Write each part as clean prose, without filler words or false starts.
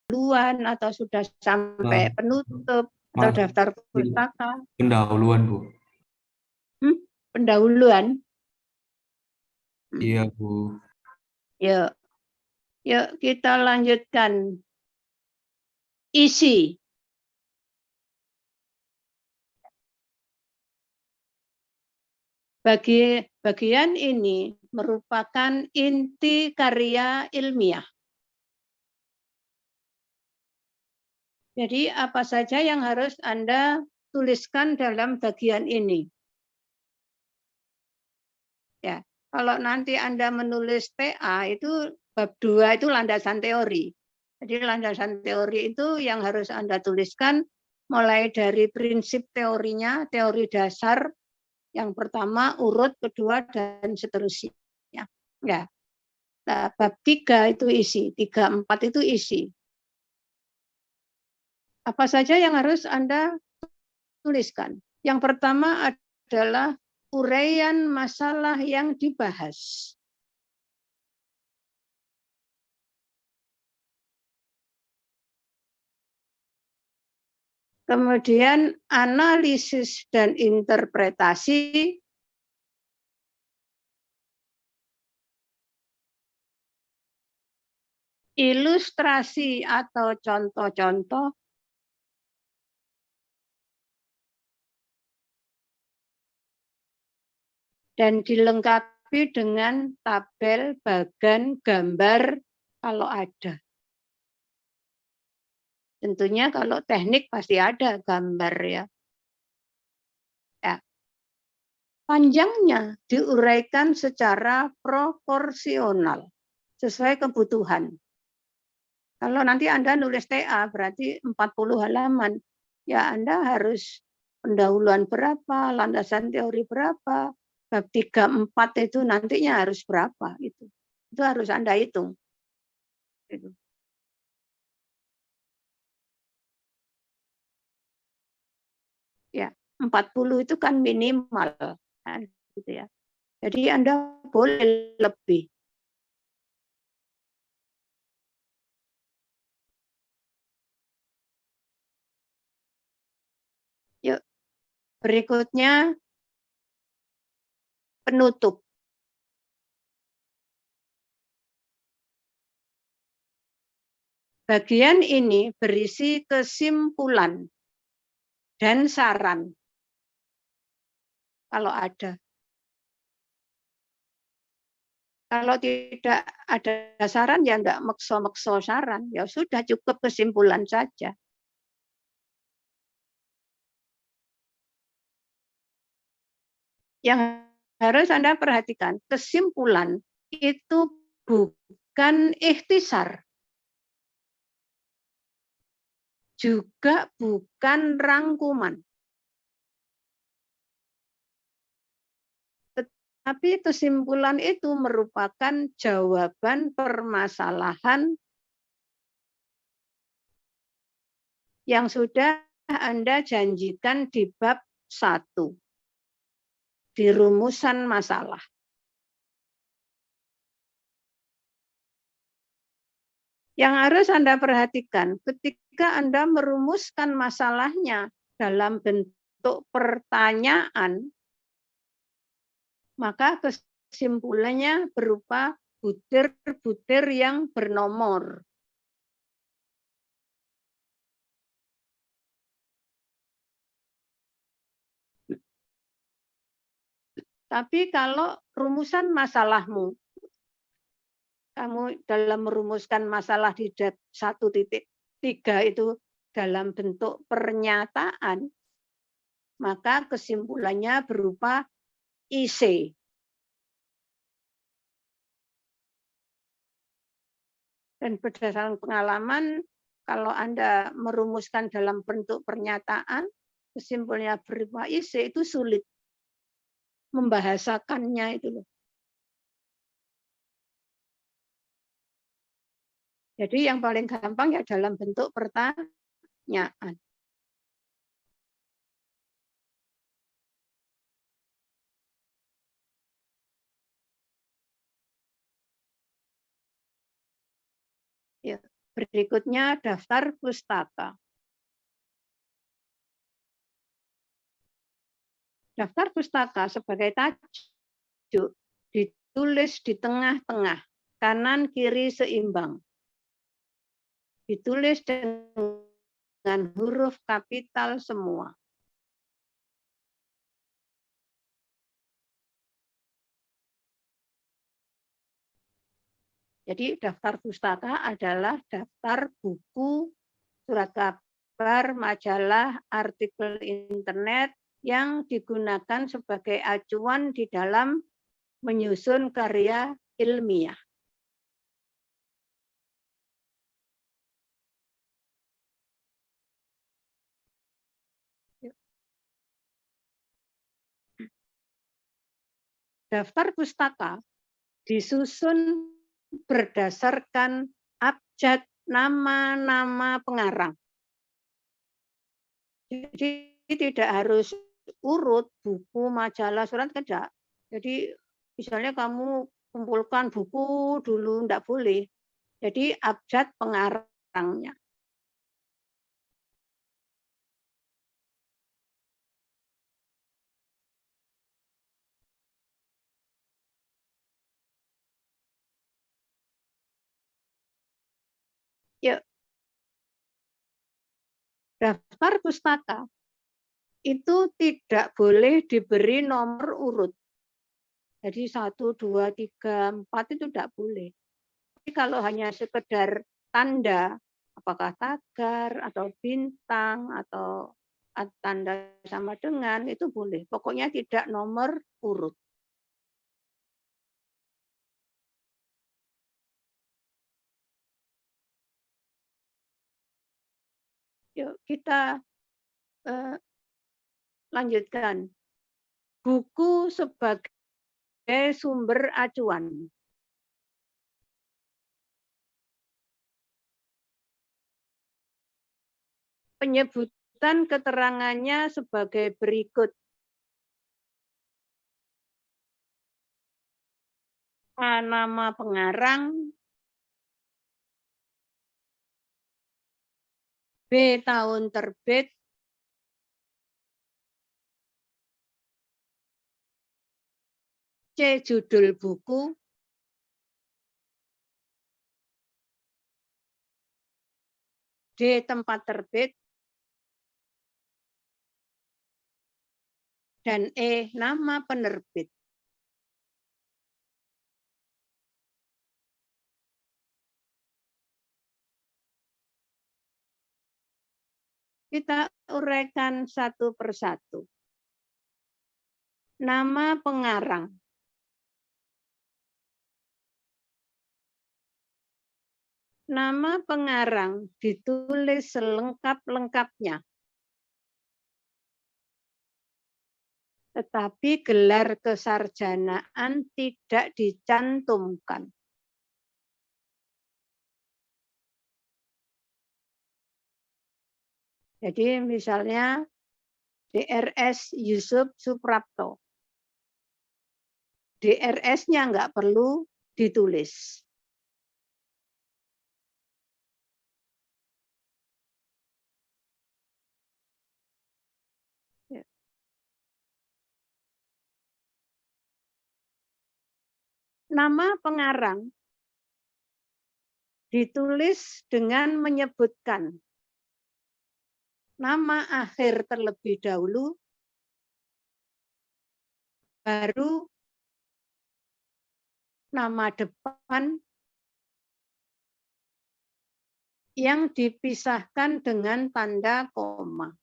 pendahuluan atau sudah sampai penutup atau daftar pustaka? Pendahuluan, Bu. Pendahuluan. Iya, Bu. Yuk, yuk kita lanjutkan. Isi. Bagian ini merupakan inti karya ilmiah. Jadi apa saja yang harus Anda tuliskan dalam bagian ini? Ya, kalau nanti Anda menulis TA itu bab 2 itu landasan teori. Jadi landasan teori itu yang harus Anda tuliskan mulai dari prinsip teorinya, teori dasar yang pertama, urut, kedua, dan seterusnya. Ya. Nah, bab 3 itu isi, 3, 4 itu isi. Apa saja yang harus Anda tuliskan? Yang pertama adalah uraian masalah yang dibahas. Kemudian analisis dan interpretasi, ilustrasi atau contoh-contoh, dan dilengkapi dengan tabel, bagan, gambar kalau ada. Tentunya kalau teknik pasti ada gambar ya. Panjangnya diuraikan secara proporsional sesuai kebutuhan. Kalau nanti Anda nulis TA berarti 40 halaman. Ya Anda harus pendahuluan berapa, landasan teori berapa, bab 3, 4 itu nantinya harus berapa itu. Itu harus Anda hitung. Gitu. Ya, 40 itu kan minimal kan, gitu ya. Jadi Anda boleh lebih. Yuk, berikutnya penutup. Bagian ini berisi kesimpulan dan saran kalau ada. Kalau tidak ada saran ya enggak makso-makso saran, ya sudah cukup kesimpulan saja. Yang harus Anda perhatikan, kesimpulan itu bukan ikhtisar, juga bukan rangkuman. Tapi kesimpulan itu merupakan jawaban permasalahan yang sudah Anda janjikan di bab 1, di rumusan masalah. Yang harus Anda perhatikan, ketika Anda merumuskan masalahnya dalam bentuk pertanyaan, maka kesimpulannya berupa butir-butir yang bernomor. Tapi kalau rumusan masalahmu, kamu dalam merumuskan masalah di 1.3 itu dalam bentuk pernyataan, maka kesimpulannya berupa IC. Dan berdasarkan pengalaman, kalau Anda merumuskan dalam bentuk pernyataan, kesimpulannya berupa IC itu sulit. Membahasakannya itu loh. Jadi yang paling gampang ya dalam bentuk pertanyaan. Ya. Berikutnya daftar pustaka. Daftar pustaka sebagai tajuk ditulis di tengah-tengah, kanan kiri seimbang. Ditulis dengan huruf kapital semua. Jadi daftar pustaka adalah daftar buku, surat kabar, majalah, artikel internet yang digunakan sebagai acuan di dalam menyusun karya ilmiah. Daftar pustaka disusun berdasarkan abjad nama-nama pengarang. Jadi tidak harus urut buku, majalah, surat, tidak. Jadi misalnya kamu kumpulkan buku dulu, tidak boleh. Jadi abjad pengarangnya. Ya, daftar pustaka itu tidak boleh diberi nomor urut. Jadi 1, 2, 3, 4 itu tidak boleh. Tapi kalau hanya sekedar tanda, apakah tagar atau bintang atau tanda sama dengan, itu boleh. Pokoknya tidak nomor urut. Yuk kita lanjutkan. Buku sebagai sumber acuan. Penyebutan keterangannya sebagai berikut. A. Nama pengarang. B. Tahun terbit. C. Judul buku. D. Tempat terbit. Dan E. Nama penerbit. Kita uraikan satu persatu. Nama pengarang. Nama pengarang ditulis selengkap-lengkapnya. Tetapi gelar kesarjanaan tidak dicantumkan. Jadi misalnya DRS Yusuf Suprapto. DRS-nya nggak perlu ditulis. Nama pengarang ditulis dengan menyebutkan nama akhir terlebih dahulu, baru nama depan yang dipisahkan dengan tanda koma.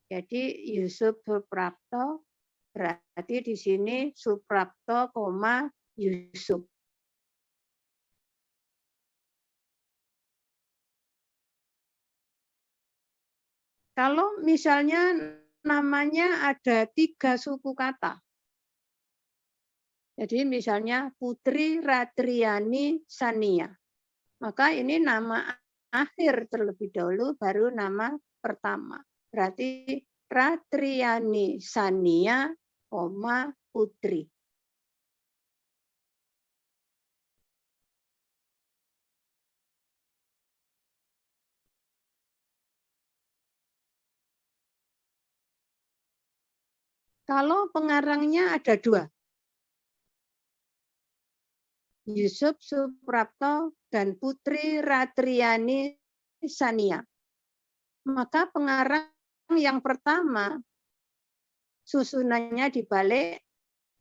Jadi Yusuf Suprapto berarti di sini Suprapto, Yusuf. Kalau misalnya namanya ada 3 suku kata. Jadi misalnya Putri Ratriani Sania. Maka ini nama akhir terlebih dahulu, baru nama pertama. Berarti Ratriani Sania, Putri. Kalau pengarangnya ada 2, Yusuf Suprapto dan Putri Ratriani Sania. Maka pengarang yang pertama susunannya dibalik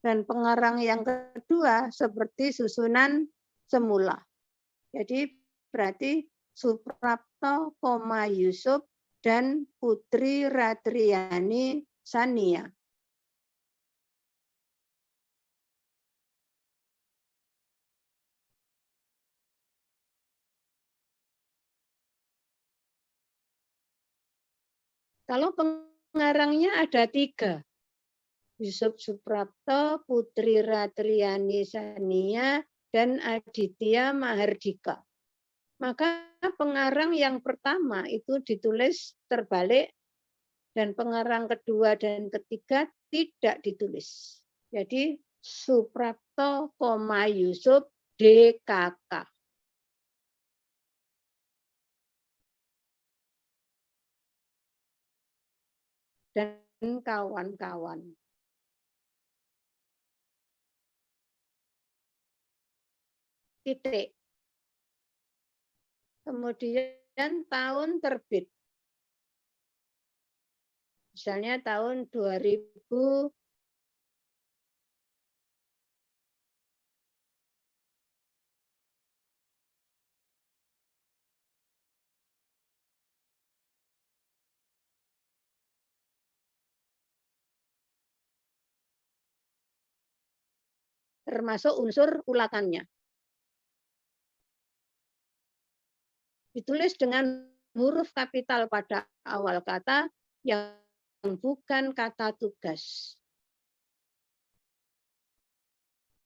dan pengarang yang kedua seperti susunan semula. Jadi berarti Suprapto, Yusuf dan Putri Ratriani Sania. Kalau pengarangnya ada 3, Yusuf Suprapto, Putri Ratriani Sania, dan Aditya Mahardika. Maka pengarang yang pertama itu ditulis terbalik dan pengarang kedua dan ketiga tidak ditulis. Jadi Suprapto, Yusuf, DKK. Dan kawan-kawan. Titik. Kemudian tahun terbit. Misalnya tahun 2000 termasuk unsur ulatannya. Ditulis dengan huruf kapital pada awal kata yang bukan kata tugas.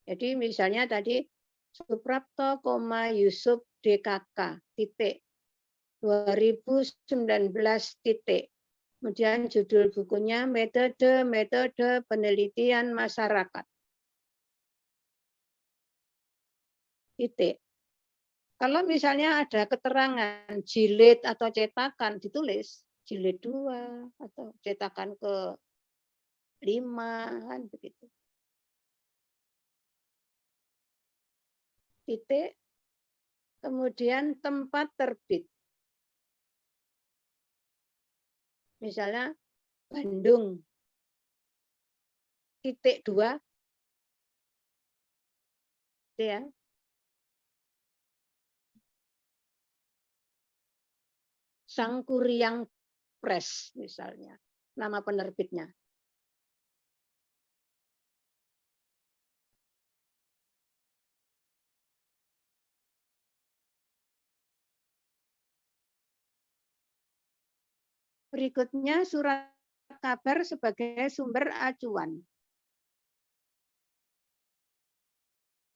Jadi misalnya tadi Suprapto, Yusuf, DKK, titik. 2019, titik. Kemudian judul bukunya Metode Penelitian Masyarakat. Titik. Kalau misalnya ada keterangan jilid atau cetakan ditulis jilid 2 atau cetakan ke-5 kan begitu. Titik. Kemudian tempat terbit. Misalnya Bandung. Titik 2. Ya. Sangkuriang Press misalnya, nama penerbitnya. Berikutnya surat kabar sebagai sumber acuan.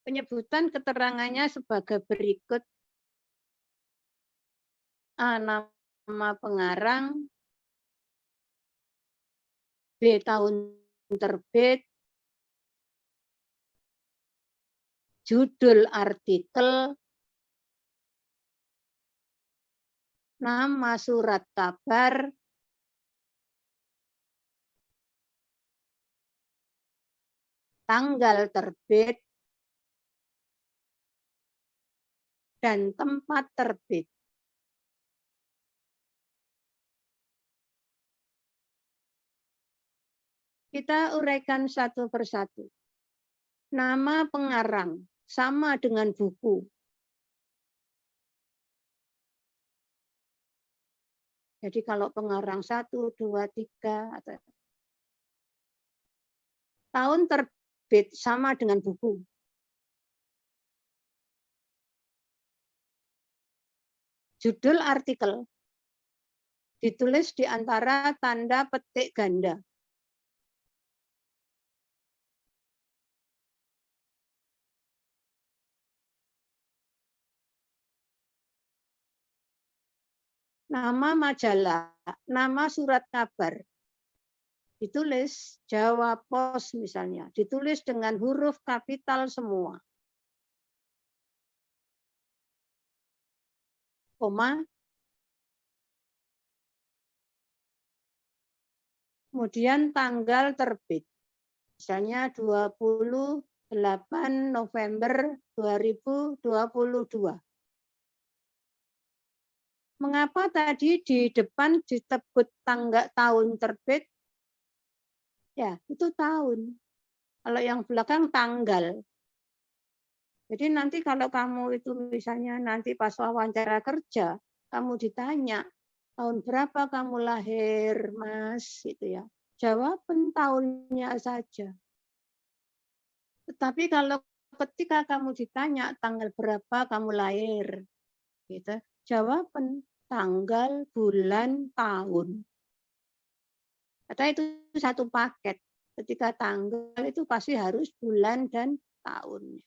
Penyebutan keterangannya sebagai berikut. A. Nama pengarang, B. Tahun terbit, judul artikel, nama surat kabar, tanggal terbit, dan tempat terbit. Kita uraikan satu persatu. Nama pengarang sama dengan buku. Jadi kalau pengarang 1, 2, 3, atau tahun terbit sama dengan buku. Judul artikel ditulis di antara tanda petik ganda. Nama majalah, nama surat kabar. Ditulis Jawa Pos misalnya, ditulis dengan huruf kapital semua. Koma. Kemudian tanggal terbit. Misalnya 28 November 2022. Mengapa tadi di depan disebut tahun terbit? Ya, itu tahun. Kalau yang belakang tanggal. Jadi nanti kalau kamu itu misalnya nanti pas wawancara kerja, kamu ditanya, tahun berapa kamu lahir, Mas? Gitu ya. Jawaban tahunnya saja. Tetapi kalau ketika kamu ditanya tanggal berapa kamu lahir, gitu, jawaban tanggal, bulan, tahun. Karena itu satu paket. Ketika tanggal itu pasti harus bulan dan tahunnya.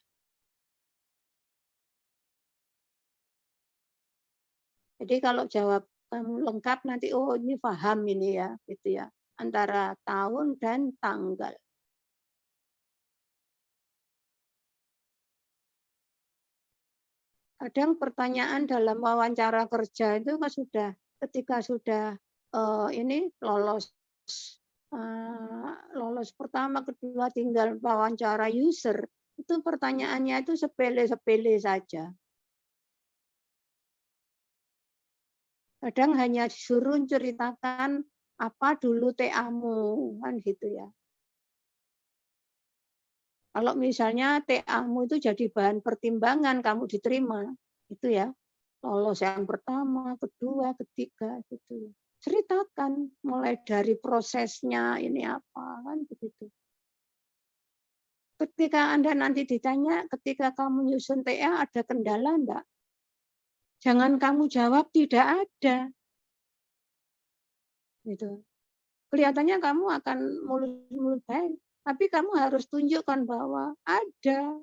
Jadi kalau jawab kamu lengkap nanti oh ini paham ini ya, gitu ya. Antara tahun dan tanggal. Kadang pertanyaan dalam wawancara kerja itu kan sudah ketika sudah ini lolos pertama, kedua tinggal wawancara user, itu pertanyaannya itu sepele-sepele saja. Kadang hanya disuruh ceritakan apa dulu TA-mu, kan gitu ya. Kalau misalnya TA-mu itu jadi bahan pertimbangan kamu diterima, itu ya. Lolos yang pertama, kedua, ketiga gitu. Ceritakan mulai dari prosesnya ini apa kan begitu. Ketika Anda nanti ditanya ketika kamu nyusun TA ada kendala enggak? Jangan kamu jawab tidak ada. Gitu. Kelihatannya kamu akan mulus-mulus baik, tapi kamu harus tunjukkan bahwa ada.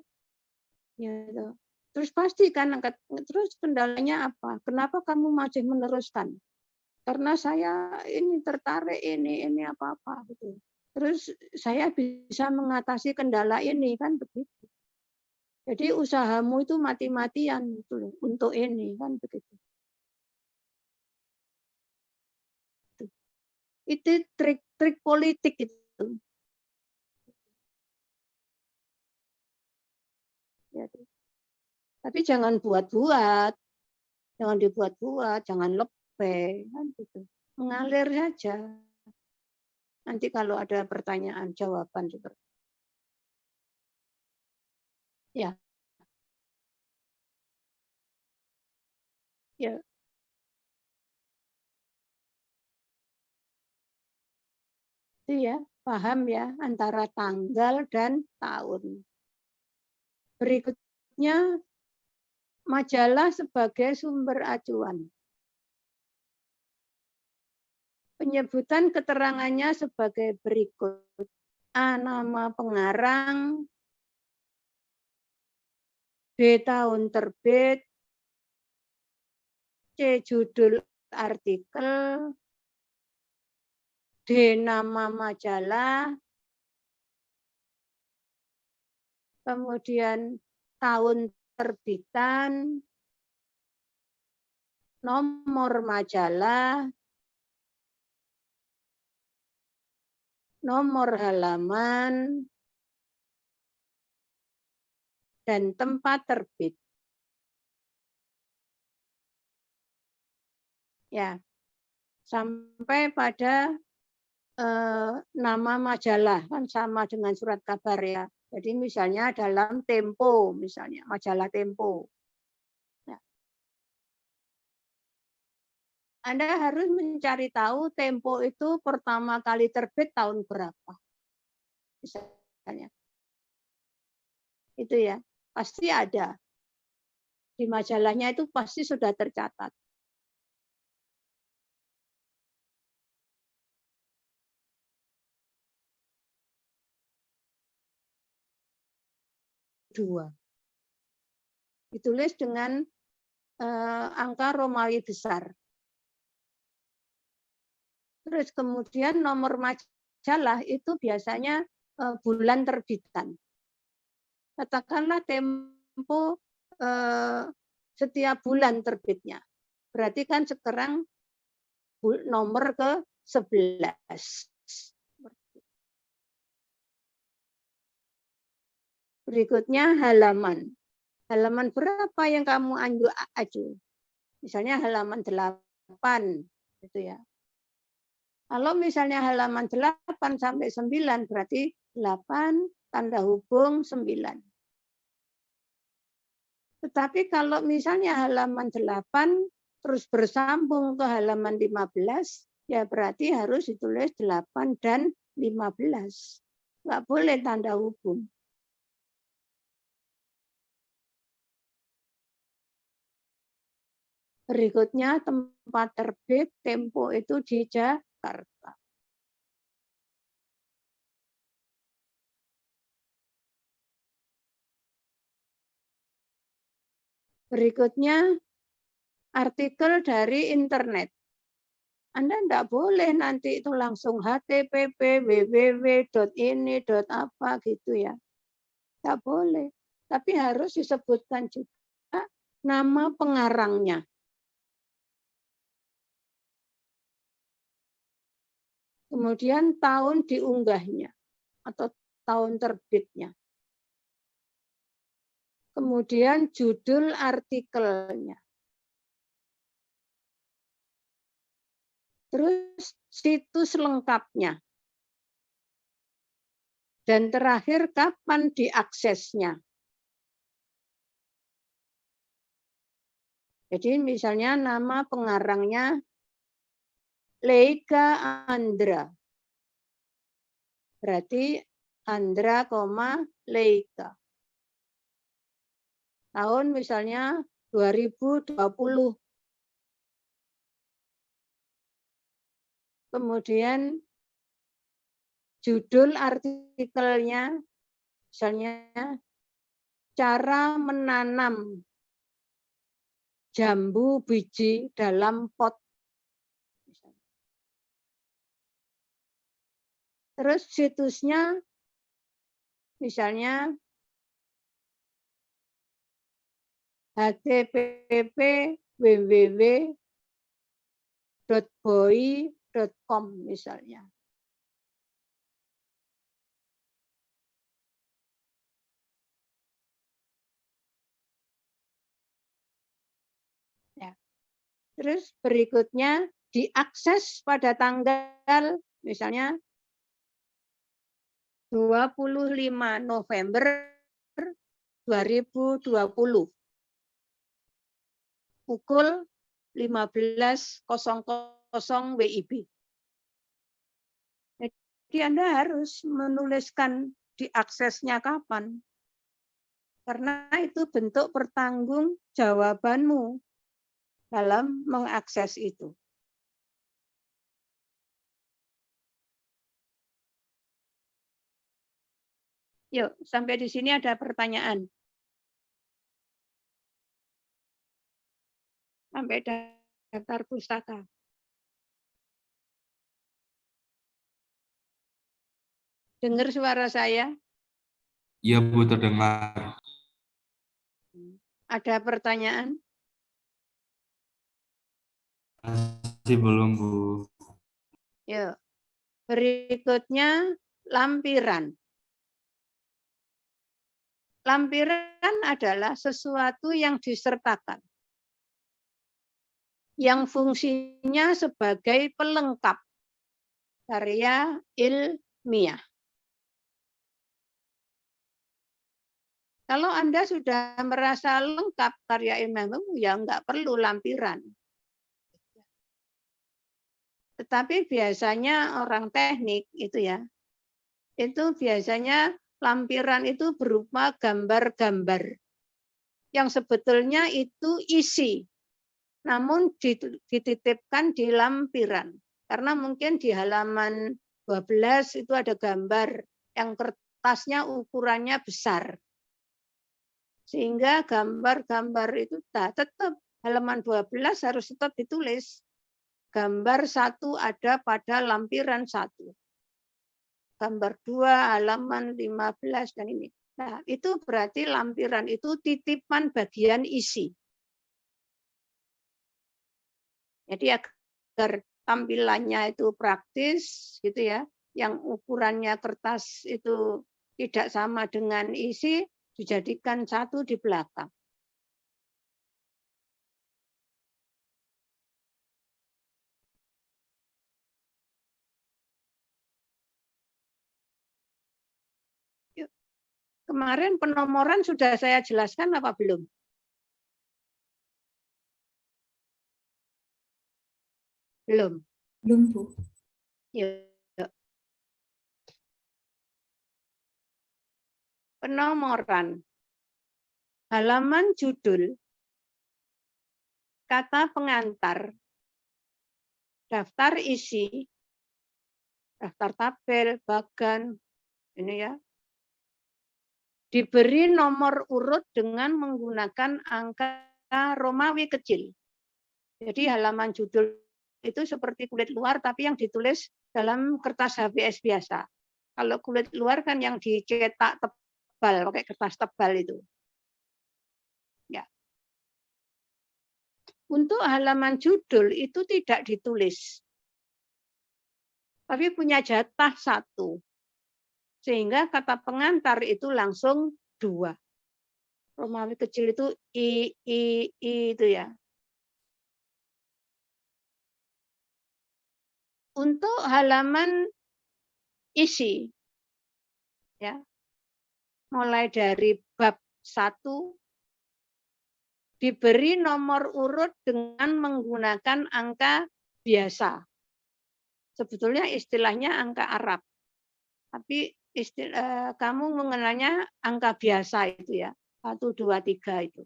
Gitu. Terus pastikan terus kendalanya apa? Kenapa kamu masih meneruskan? Karena saya ini tertarik ini apa-apa gitu. Terus saya bisa mengatasi kendala ini kan begitu. Jadi usahamu itu mati-matian gitu untuk ini kan begitu. Itu trik-trik politik itu. Ya. Tapi jangan buat-buat, jangan dibuat-buat, jangan lebay kan gitu. Mengalir saja. Nanti kalau ada pertanyaan jawaban seperti ya. Ya, itu ya, paham ya antara tanggal dan tahun. Berikutnya majalah sebagai sumber acuan. Penyebutan keterangannya sebagai berikut. A. Nama pengarang. B. Tahun terbit. C. Judul artikel. D. Nama majalah. Kemudian tahun terbitan. Nomor majalah. Nomor halaman. Dan tempat terbit. Ya, sampai pada nama majalah kan sama dengan surat kabar ya. Jadi misalnya dalam Tempo, misalnya majalah Tempo. Ya. Anda harus mencari tahu Tempo itu pertama kali terbit tahun berapa. Misalnya. Itu ya, pasti ada. Di majalahnya itu pasti sudah tercatat. Dua. Ditulis dengan angka Romawi besar. Terus kemudian nomor majalah itu biasanya bulan terbitan. Katakanlah Tempo setiap bulan terbitnya. Berarti kan sekarang nomor ke-11. Berikutnya halaman. Halaman berapa yang kamu aju? Misalnya halaman 8 gitu ya. Kalau misalnya halaman 8 sampai 9 berarti 8 tanda hubung 9. Tetapi kalau misalnya halaman 8 terus bersambung ke halaman 15, ya berarti harus ditulis 8 dan 15. Nggak boleh tanda hubung. Berikutnya tempat terbit Tempo itu di Jakarta. Berikutnya artikel dari internet. Anda tidak boleh nanti itu langsung http www.ini apa gitu ya. Tidak boleh. Tapi harus disebutkan juga nama pengarangnya. Kemudian tahun diunggahnya atau tahun terbitnya. Kemudian judul artikelnya. Terus situs lengkapnya. Dan terakhir kapan diaksesnya. Jadi misalnya nama pengarangnya Leika Andra. Berarti Andra, Leika. Tahun misalnya 2020. Kemudian judul artikelnya misalnya cara menanam jambu biji dalam pot. Terus situsnya misalnya http www.boi.com misalnya. Ya. Terus berikutnya diakses pada tanggal misalnya 25 November 2020 pukul 15.00 WIB. Jadi Anda harus menuliskan diaksesnya kapan. Karena itu bentuk pertanggungjawabanmu dalam mengakses itu. Yuk, sampai di sini ada pertanyaan. Sampai daftar pustaka. Dengar suara saya? Iya, Bu, terdengar. Ada pertanyaan? Masih belum, Bu. Yuk. Berikutnya lampiran. Lampiran adalah sesuatu yang disertakan. Yang fungsinya sebagai pelengkap karya ilmiah. Kalau Anda sudah merasa lengkap karya ilmiah, ya nggak perlu lampiran. Tetapi biasanya orang teknik itu ya, itu biasanya lampiran itu berupa gambar-gambar yang sebetulnya itu isi, namun dititipkan di lampiran. Karena mungkin di halaman 12 itu ada gambar yang kertasnya ukurannya besar. Sehingga gambar-gambar itu tetap halaman 12 harus tetap ditulis. Gambar 1 ada pada lampiran 1. Gambar 2 halaman 15 dan ini. Nah, itu berarti lampiran itu titipan bagian isi. Jadi agar tampilannya itu praktis gitu ya, yang ukurannya kertas itu tidak sama dengan isi, Dijadikan satu di belakang. Yuk. Kemarin penomoran sudah saya jelaskan apa belum? Belum. Belum, Bu. Yuk. Penomoran. Halaman judul, kata pengantar, daftar isi, daftar tabel, bagan, ini ya. Diberi nomor urut dengan menggunakan angka Romawi kecil. Jadi halaman judul itu seperti kulit luar tapi yang ditulis dalam kertas HVS biasa. Kalau kulit luar kan yang dicetak tebal, pakai kertas tebal itu. Ya. Untuk halaman judul itu tidak ditulis. Tapi punya jatah 1. Sehingga kata pengantar itu langsung 2. Romawi kecil itu I itu ya. Untuk halaman isi, ya, mulai dari bab 1 diberi nomor urut dengan menggunakan angka biasa. Sebetulnya istilahnya angka Arab, tapi kamu mengenalnya angka biasa itu ya, 1, 2, 3 itu.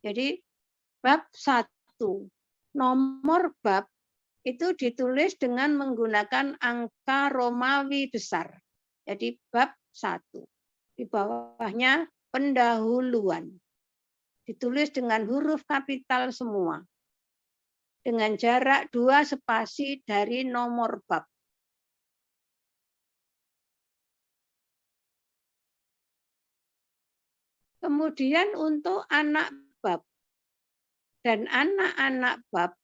Jadi bab 1, nomor bab itu ditulis dengan menggunakan angka Romawi besar. Jadi bab 1. Di bawahnya pendahuluan. Ditulis dengan huruf kapital semua. Dengan jarak 2 spasi dari nomor bab. Kemudian untuk anak bab dan anak-anak bab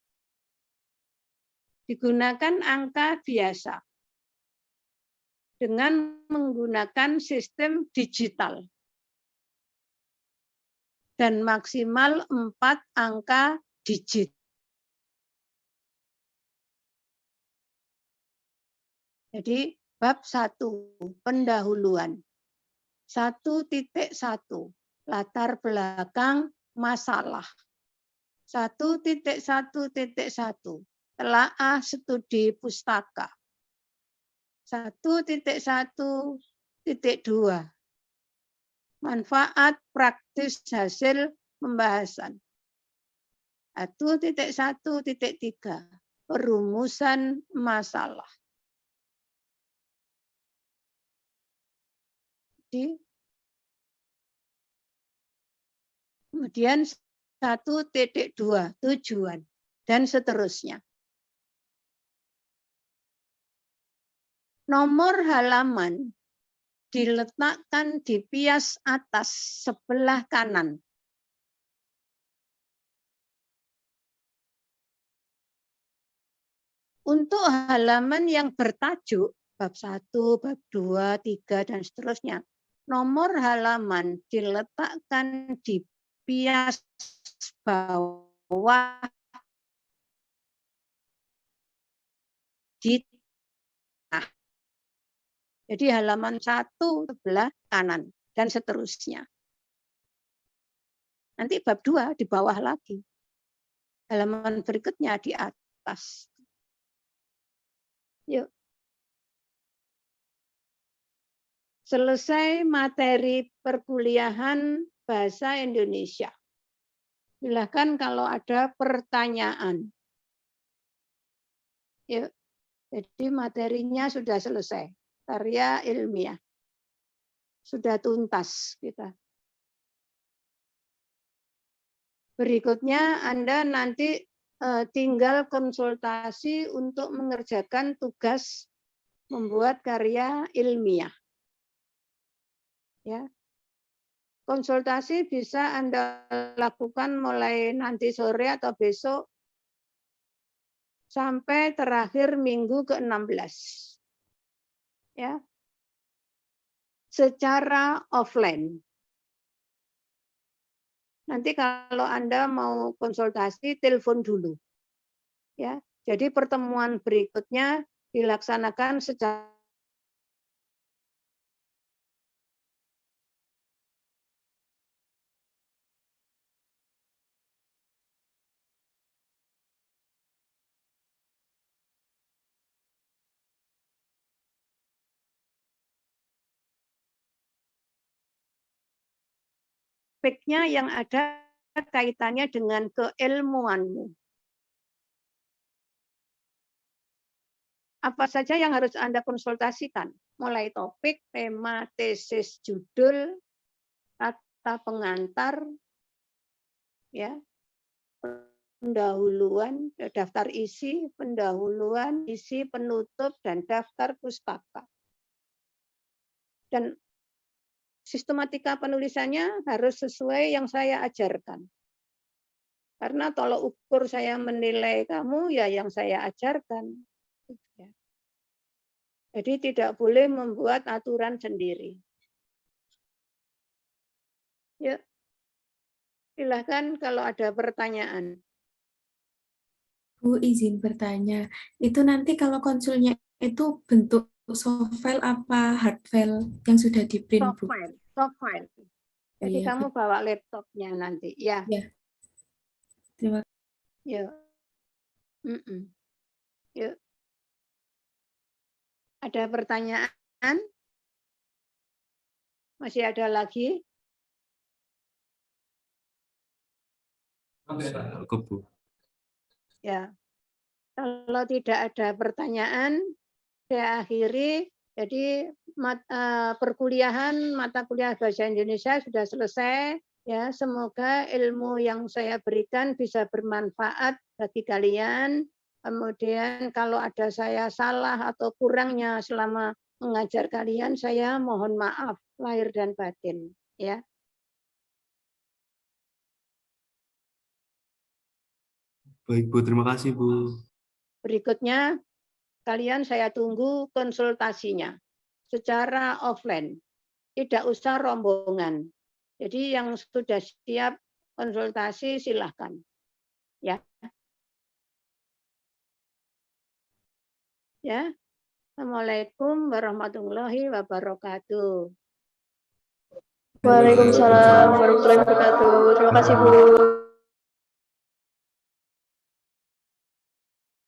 digunakan angka biasa dengan menggunakan sistem digital dan maksimal 4 angka digit. Jadi bab 1 pendahuluan 1.1 latar belakang masalah 1.1.1 telaah studi pustaka 1.1.2 manfaat praktis hasil pembahasan 1.1.3 perumusan masalah. Kemudian 1.2 tujuan dan seterusnya. Nomor halaman diletakkan di pias atas sebelah kanan. Untuk halaman yang bertajuk bab 1, bab 2, 3, dan seterusnya, nomor halaman diletakkan di pias bawah di tengah. Jadi halaman 1 sebelah kanan dan seterusnya. Nanti bab 2 di bawah lagi. Halaman berikutnya di atas. Yuk. Selesai materi perkuliahan bahasa Indonesia. Silakan kalau ada pertanyaan. Yuk. Jadi materinya sudah selesai. Karya ilmiah. Sudah tuntas kita. Berikutnya Anda nanti tinggal konsultasi untuk mengerjakan tugas membuat karya ilmiah. Ya. Konsultasi bisa Anda lakukan mulai nanti sore atau besok sampai terakhir minggu ke-16. Ya. secara offline. Nanti kalau Anda mau konsultasi, telepon dulu. Ya, jadi pertemuan berikutnya dilaksanakan secara aspeknya yang ada kaitannya dengan keilmuanmu. Apa saja yang harus Anda konsultasikan? Mulai topik, tema, tesis, judul, kata pengantar, ya, pendahuluan, daftar isi, pendahuluan, isi penutup, dan daftar pustaka. Dan sistematika penulisannya harus sesuai yang saya ajarkan. Karena tolok ukur saya menilai kamu, ya yang saya ajarkan. Jadi tidak boleh membuat aturan sendiri. Ya, silakan kalau ada pertanyaan. Bu, izin bertanya, itu nanti kalau konsulnya itu bentuk soft file apa hard file yang sudah di print, Bu? Soft file. Jadi Iya, kamu bawa laptopnya nanti, ya. Ya. Terima kasih. Ya. Yuk. Ada pertanyaan? Masih ada lagi? Cukup, Bu. Ya. Kalau tidak ada pertanyaan, saya akhiri. Jadi perkuliahan mata kuliah bahasa Indonesia sudah selesai. Ya, semoga ilmu yang saya berikan bisa bermanfaat bagi kalian. Kemudian kalau ada saya salah atau kurangnya selama mengajar kalian, saya mohon maaf lahir dan batin. Ya. Baik, Bu. Terima kasih, Bu. Berikutnya, kalian saya tunggu konsultasinya secara offline. Tidak usah rombongan. Jadi yang sudah siap konsultasi silahkan. Ya. Ya. Assalamualaikum warahmatullahi wabarakatuh. Waalaikumsalam warahmatullahi wabarakatuh. Terima kasih, Bu.